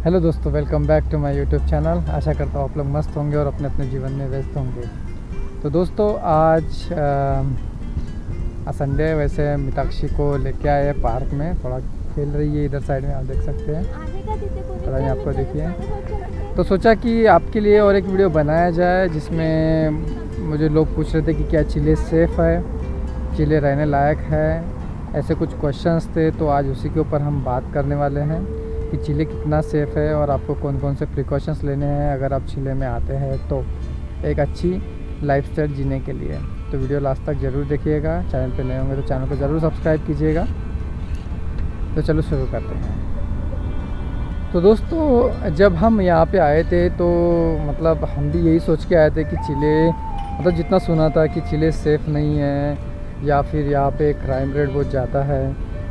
Hello दोस्तों, welcome back to my YouTube channel. आशा करता हूँ आप लोग मस्त होंगे और अपने अपने जीवन में व्यस्त होंगे। तो दोस्तों आज संडे, वैसे मीनाक्षी को लेके आए पार्क में, थोड़ा खेल रही है इधर साइड में, आप देख सकते हैं। थोड़ा यहाँ आपको देखिए। तो सोचा कि आपके लिए और एक वीडियो बनाया जाए जिसमें मुझे लोग पूछ रहे थे कि क्या चिले सेफ़ है, चिले रहने लायक है, ऐसे कुछ क्वेश्चंस थे। तो आज उसी के ऊपर हम बात करने वाले हैं कि चिले कितना सेफ़ है और आपको कौन कौन से प्रिकॉशंस लेने हैं अगर आप चिले में आते हैं तो एक अच्छी लाइफस्टाइल जीने के लिए। तो वीडियो लास्ट तक ज़रूर देखिएगा। चैनल पे नए होंगे तो चैनल को ज़रूर सब्सक्राइब कीजिएगा। तो चलो शुरू करते हैं। तो दोस्तों जब हम यहाँ पे आए थे तो मतलब हम भी यही सोच के आए थे कि चिले, मतलब जितना सुना था कि चिले सेफ़ नहीं है या फिर यहाँ पे क्राइम रेट बहुत ज़्यादा है,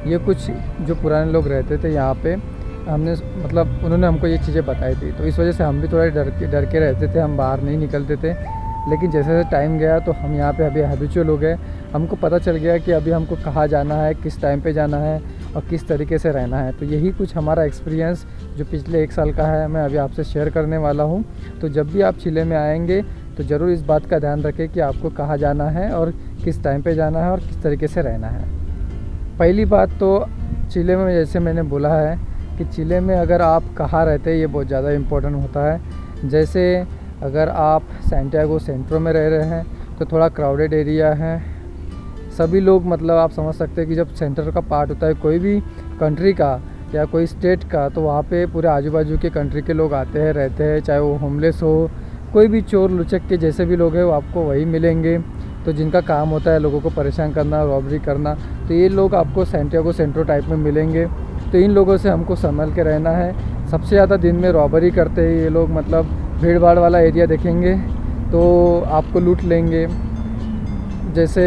ये कुछ जो पुराने लोग रहते थे यहाँ पे, हमने मतलब उन्होंने हमको ये चीज़ें बताई थी। तो इस वजह से हम भी थोड़ा डर के रहते थे, हम बाहर नहीं निकलते थे। लेकिन जैसे जैसे टाइम गया तो हम यहाँ पे अभी हैबिचुअल हो गए। हमको पता चल गया कि अभी हमको कहाँ जाना है, किस टाइम पे जाना है और किस तरीके से रहना है। तो यही कुछ हमारा एक्सपीरियंस जो पिछले 1 साल का है, मैं अभी आपसे शेयर करने वाला हूँ। तो जब भी आप चिले में आएँगे तो ज़रूर इस बात का ध्यान रखें कि आपको कहाँ जाना है और किस टाइम पर जाना है और किस तरीके से रहना है। पहली बात तो चिले में, जैसे मैंने बोला है कि चिले में अगर आप कहाँ रहते हैं ये बहुत ज़्यादा इम्पोर्टेंट होता है। जैसे अगर आप सैंटियागो सेंट्रो में रह रहे हैं तो थोड़ा क्राउडेड एरिया है। सभी लोग, मतलब आप समझ सकते हैं कि जब सेंटर का पार्ट होता है कोई भी कंट्री का या कोई स्टेट का, तो वहाँ पे पूरे आजू बाजू के कंट्री के लोग आते हैं, रहते हैं, चाहे वो होमलेस हो, कोई भी चोर लुचक के जैसे भी लोग हैं वो आपको वही मिलेंगे। तो जिनका काम होता है लोगों को परेशान करना, रॉबरी करना, तो ये लोग आपको सैंटियागो सेंट्रो टाइप में मिलेंगे। तो इन लोगों से हमको संभल के रहना है। सबसे ज़्यादा दिन में रॉबरी करते हैं ये लोग, मतलब भीड़ भाड़ वाला एरिया देखेंगे तो आपको लूट लेंगे। जैसे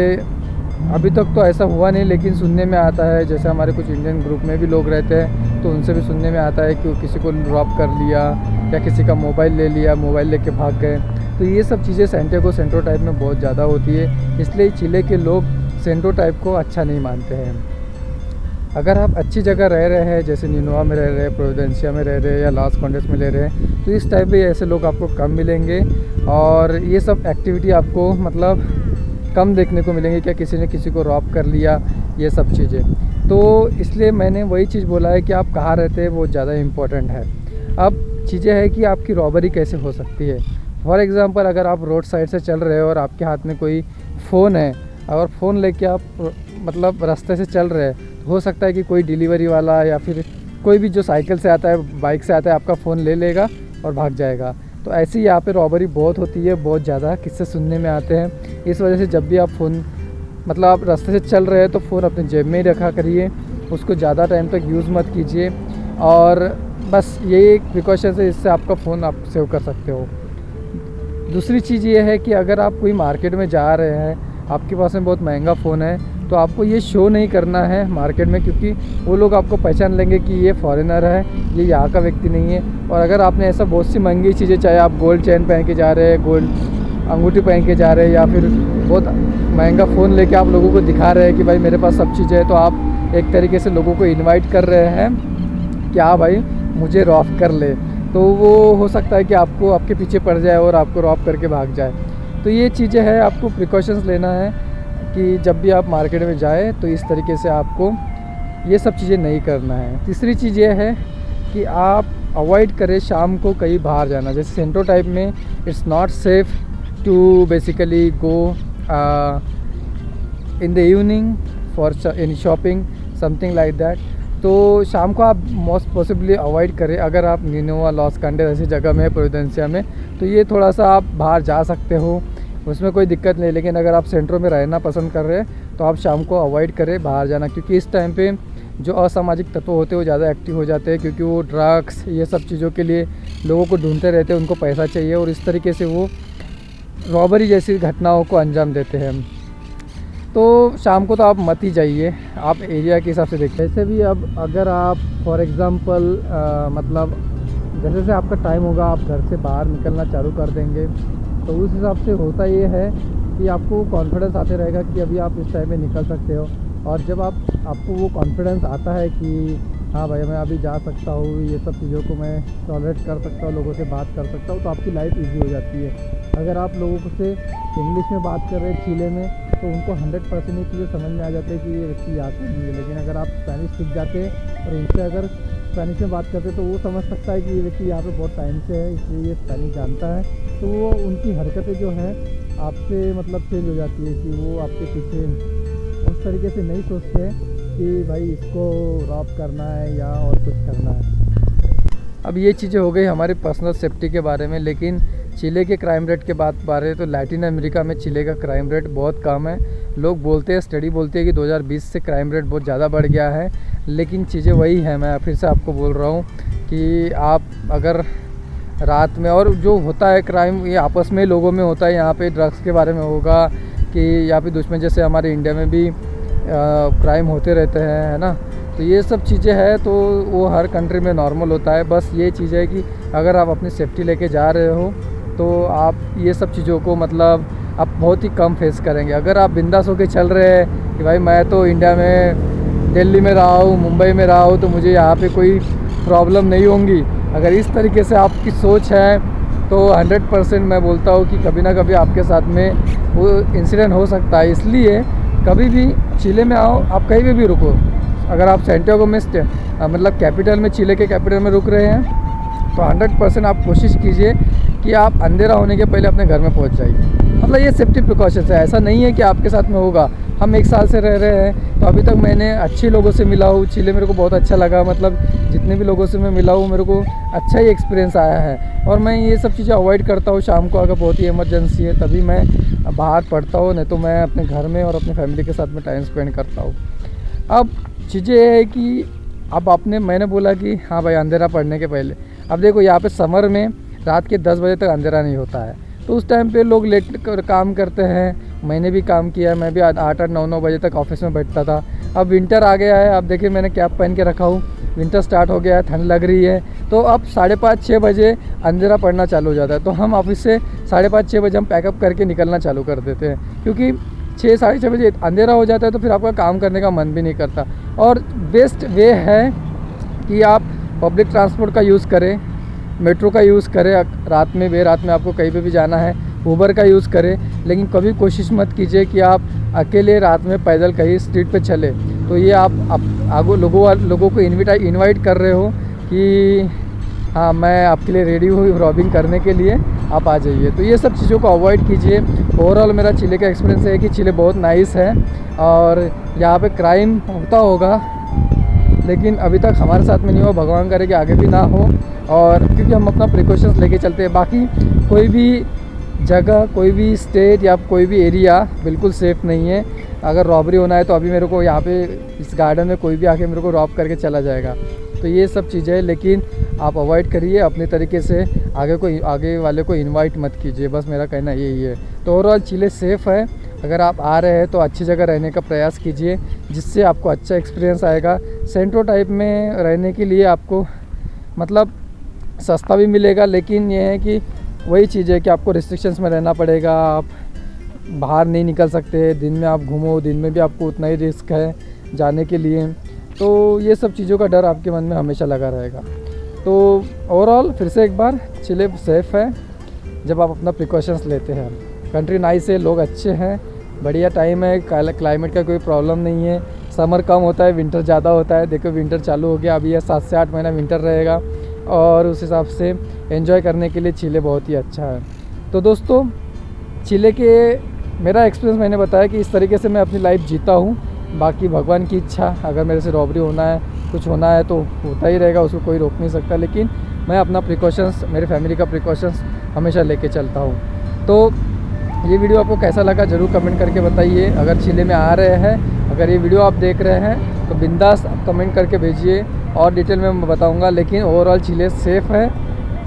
अभी तक तो ऐसा हुआ नहीं, लेकिन सुनने में आता है, जैसे हमारे कुछ इंडियन ग्रुप में भी लोग रहते हैं तो उनसे भी सुनने में आता है कि किसी को रॉब कर लिया या किसी का मोबाइल ले लिया, मोबाइल लेके भाग गए। तो ये सब चीज़ें सैंटियागो सेंट्रो टाइप में बहुत ज़्यादा होती है, इसलिए चिले के लोग सेंट्रो टाइप को अच्छा नहीं मानते हैं। अगर आप अच्छी जगह रह रहे हैं, जैसे निनोवा में रह रहे हैं, प्रोविडेंशिया में रह रहे हैं या लॉस कॉन्डेस में ले रहे हैं, तो इस टाइप पे ऐसे लोग आपको कम मिलेंगे और ये सब एक्टिविटी आपको मतलब कम देखने को मिलेंगे, क्या किसी ने किसी को रॉब कर लिया, ये सब चीज़ें। तो इसलिए मैंने वही चीज़ बोला है कि आप कहाँ रहते हैं वो ज़्यादा इम्पोर्टेंट है। अब चीज़ें है कि आपकी रॉबरी कैसे हो सकती है। फॉर एग्ज़ाम्पल, अगर आप रोड साइड से चल रहे हो और आपके हाथ में कोई फ़ोन है और फ़ोन लेके आप मतलब रास्ते से चल रहे हैं, तो हो सकता है कि कोई डिलीवरी वाला या फिर कोई भी जो साइकिल से आता है, बाइक से आता है, आपका फ़ोन ले लेगा और भाग जाएगा। तो ऐसे ही यहाँ पे रॉबरी बहुत होती है, बहुत ज़्यादा किस्से सुनने में आते हैं। इस वजह से जब भी आप फ़ोन, मतलब आप रास्ते से चल रहे हैं तो फ़ोन अपने जेब में ही रखा करिए, उसको ज़्यादा टाइम तक यूज़ मत कीजिए। और बस यही एक प्रिकॉशन है, इससे आपका फ़ोन आप सेव कर सकते हो। दूसरी चीज़ ये है कि अगर आप कोई मार्केट में जा रहे हैं, आपके पास में बहुत महंगा फ़ोन है, तो आपको ये शो नहीं करना है मार्केट में, क्योंकि वो लोग आपको पहचान लेंगे कि ये फॉरेनर है, ये यहाँ का व्यक्ति नहीं है। और अगर आपने ऐसा बहुत सी महंगी चीज़ें, चाहे आप गोल्ड चेन पहन के जा रहे हैं, गोल्ड अंगूठी पहन के जा रहे हैं, या फिर बहुत महंगा फ़ोन लेके आप लोगों को दिखा रहे हैं कि भाई मेरे पास सब चीज़ें है, तो आप एक तरीके से लोगों को इन्वाइट कर रहे हैं कि हाँ भाई मुझे रॉब कर ले। तो वो हो सकता है कि आपको आपके पीछे पड़ जाए और आपको रॉब करके भाग जाए। तो ये चीज़ें हैं, आपको प्रिकॉशंस लेना है कि जब भी आप मार्केट में जाए तो इस तरीके से आपको ये सब चीज़ें नहीं करना है। तीसरी चीज़ ये है कि आप अवॉइड करें शाम को कहीं बाहर जाना। जैसे सेंट्रो टाइप में it's not safe to basically go in the evening for any shopping, something like that. तो शाम को आप मोस्ट पॉसिबली अवॉइड करें। अगर आप निनोवा, लॉस कॉन्डेस ऐसी जगह में, प्रोविडेंशिया में, तो ये थोड़ा सा आप बाहर जा सकते हो, उसमें कोई दिक्कत नहीं। लेकिन अगर आप सेंट्रो में रहना पसंद कर रहे हैं तो आप शाम को अवॉइड करें बाहर जाना, क्योंकि इस टाइम पे जो असामाजिक तत्व होते हैं वो ज़्यादा एक्टिव हो जाते हैं, क्योंकि वो ड्रग्स ये सब चीज़ों के लिए लोगों को ढूंढते रहते हैं, उनको पैसा चाहिए और इस तरीके से वो रॉबरी जैसी घटनाओं को अंजाम देते हैं। तो शाम को तो आप मत ही जाइए, आप एरिया के हिसाब से देखिए। ऐसे भी अब अगर आप फॉर एग्ज़ाम्पल मतलब जैसे जैसे आपका टाइम होगा आप घर से बाहर निकलना चालू कर देंगे, तो उस हिसाब से होता ये है कि आपको कॉन्फिडेंस आते रहेगा कि अभी आप इस टाइम में निकल सकते हो। और जब आपको वो कॉन्फिडेंस आता है कि हाँ भाई मैं अभी जा सकता हूँ, ये सब चीज़ों को मैं टॉलरेट कर सकता हूँ, लोगों से बात कर सकता हूँ, तो आपकी लाइफ ईजी हो जाती है। अगर आप लोगों से इंग्लिश में बात कर रहे हैं चिले में, तो उनको 100% ये चीज़ें समझ में आ जाती है कि ये व्यक्ति यहाँ से नहीं है। लेकिन अगर आप स्पेनिश सीख जाते और उनसे अगर स्पेनिश में बात करते तो वो समझ सकता है कि ये व्यक्ति यहाँ पे बहुत टाइम से है, इसलिए ये स्पेनिश जानता है। तो वो उनकी हरकतें जो हैं आपसे मतलब चेंज हो जाती है, कि वो आपके पीछे उस तरीके से नहीं सोचते हैं कि भाई इसको रॉब करना है या और कुछ करना है। अब ये चीज़ें हो गई हमारी पर्सनल सेफ्टी के बारे में। लेकिन चिले के क्राइम रेट के बात बारे तो लैटिन अमेरिका में चिले का क्राइम रेट बहुत कम है। लोग बोलते हैं, स्टडी बोलती है कि 2020 से क्राइम रेट बहुत ज़्यादा बढ़ गया है, लेकिन चीज़ें वही है। मैं फिर से आपको बोल रहा हूँ कि आप अगर रात में, और जो होता है क्राइम ये आपस में लोगों में होता है, यहाँ पे ड्रग्स के बारे में होगा कि यहाँ पे दुश्मन, जैसे हमारे इंडिया में भी क्राइम होते रहते हैं, है ना। तो ये सब चीज़ें हैं, तो वो हर कंट्री में नॉर्मल होता है। बस ये चीज़ है कि अगर आप अपनी सेफ्टी लेके जा रहे हो तो आप ये सब चीज़ों को मतलब आप बहुत ही कम फेस करेंगे। अगर आप बिंदास होके चल रहे हैं कि भाई मैं तो इंडिया में दिल्ली में रहा हूँ, मुंबई में रहा हूँ, तो मुझे यहाँ पे कोई प्रॉब्लम नहीं होंगी, अगर इस तरीके से आपकी सोच है तो 100% मैं बोलता हूँ कि कभी ना कभी आपके साथ में वो इंसिडेंट हो सकता है। इसलिए कभी भी चिले में आओ, आप कहीं भी रुको। अगर आप सेंटियागो में मतलब कैपिटल में, चिले के कैपिटल में रुक रहे हैं, तो 100% आप कोशिश कीजिए कि आप अंधेरा होने के पहले अपने घर में पहुंच जाइए। मतलब ये सेफ्टी प्रिकॉशंस है, ऐसा नहीं है कि आपके साथ में होगा। हम 1 साल से रह रहे हैं, तो अभी तक मैंने अच्छे लोगों से मिला हूँ। चिले मेरे को बहुत अच्छा लगा, मतलब जितने भी लोगों से मैं मिला हूँ मेरे को अच्छा ही एक्सपीरियंस आया है। और मैं ये सब चीज़ें अवॉइड करता हूँ। शाम को अगर बहुत ही इमरजेंसी है तभी मैं बाहर पढ़ता हूँ, नहीं तो मैं अपने घर में और अपनी फैमिली के साथ में टाइम स्पेंड करता हूँ। अब चीज़ें ये है कि अब मैंने बोला कि हाँ भाई अंधेरा पड़ने के पहले, अब देखो यहाँ पे समर में रात के 10 बजे तक अंधेरा नहीं होता है, तो उस टाइम पे लोग लेट काम करते हैं। मैंने भी काम किया, मैं भी 8-8, 9-9 बजे तक ऑफिस में बैठता था। अब विंटर आ गया है, अब देखिए मैंने कैप पहन के रखा हूँ, विंटर स्टार्ट हो गया है, ठंड लग रही है, तो अब 5:30-6 बजे अंधेरा पड़ना चालू हो जाता है। तो हम ऑफिस से 5:30-6 बजे हम पैकअप करके निकलना चालू कर देते हैं, क्योंकि 6-6:30 बजे अंधेरा हो जाता है, तो फिर आपका काम करने का मन भी नहीं करता। और बेस्ट वे है कि आप पब्लिक ट्रांसपोर्ट का यूज़ करें, मेट्रो का यूज़ करें। रात में बेरात में आपको कहीं पे भी जाना है, ऊबर का यूज़ करें। लेकिन कभी कोशिश मत कीजिए कि आप अकेले रात में पैदल कहीं स्ट्रीट पे चले। तो ये आप आगो लोगों को इनवाइट कर रहे हो कि हाँ मैं आपके लिए रेडी हूँ रॉबिंग करने के लिए, आप आ जाइए। तो ये सब चीज़ों को अवॉइड कीजिए। ओवरऑल मेरा चिले का एक्सपीरियंस है कि चिले बहुत नाइस है, और यहाँ पे क्राइम होता होगा लेकिन अभी तक हमारे साथ में नहीं हुआ, भगवान करे कि आगे भी ना हो। और क्योंकि हम अपना प्रिकॉशंस लेके चलते हैं। बाकी कोई भी जगह, कोई भी स्टेट या कोई भी एरिया बिल्कुल सेफ़ नहीं है। अगर रॉबरी होना है तो अभी मेरे को यहाँ पे इस गार्डन में कोई भी आके मेरे को रॉब करके चला जाएगा। तो ये सब चीज़ें, लेकिन आप अवॉइड करिए अपने तरीके से, आगे वाले को इनवाइट मत कीजिए, बस मेरा कहना यही है। तो ओवरऑल चिले सेफ़ है। अगर आप आ रहे हैं तो अच्छी जगह रहने का प्रयास कीजिए, जिससे आपको अच्छा एक्सपीरियंस आएगा। सेंट्रो टाइप में रहने के लिए आपको मतलब सस्ता भी मिलेगा, लेकिन ये है कि वही चीज़ है कि आपको रिस्ट्रिक्शंस में रहना पड़ेगा। आप बाहर नहीं निकल सकते, दिन में आप घूमो, दिन में भी आपको उतना ही रिस्क है जाने के लिए। तो ये सब चीज़ों का डर आपके मन में हमेशा लगा रहेगा। तो ओवरऑल फिर से एक बार, चिले सेफ़ है जब आप अपना प्रिकॉशंस लेते हैं। कंट्री नाइस है, लोग अच्छे हैं, बढ़िया टाइम है, क्लाइमेट का कोई प्रॉब्लम नहीं है। समर कम होता है, विंटर ज़्यादा होता है। देखो विंटर चालू हो गया, अभी यह 7 से 8 महीना विंटर रहेगा, और उस हिसाब से एंजॉय करने के लिए चिले बहुत ही अच्छा है। तो दोस्तों, चिले के मेरा एक्सपीरियंस मैंने बताया कि इस तरीके से मैं अपनी लाइफ जीता हूँ। बाकी भगवान की इच्छा, अगर मेरे से रॉबरी होना है, कुछ होना है तो होता ही रहेगा, उसको कोई रोक नहीं सकता। लेकिन मैं अपना प्रिकॉशंस, मेरे फैमिली का प्रिकॉशंस हमेशा लेके चलता हूँ। तो ये वीडियो आपको कैसा लगा ज़रूर कमेंट करके बताइए। अगर चिले में आ रहे हैं, अगर ये वीडियो आप देख रहे हैं तो बिंदास कमेंट करके भेजिए, और डिटेल में मैं बताऊंगा। लेकिन ओवरऑल चिले सेफ़ है,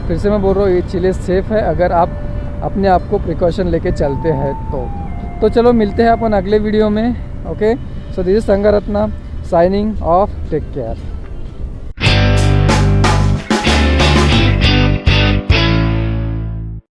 फिर से मैं बोल रहा हूँ ये चिले सेफ़ है अगर आप अपने आप को प्रिकॉशन लेके चलते हैं तो चलो मिलते हैं अपन अगले वीडियो में। Okay, so this is Sangaratna signing off, take care.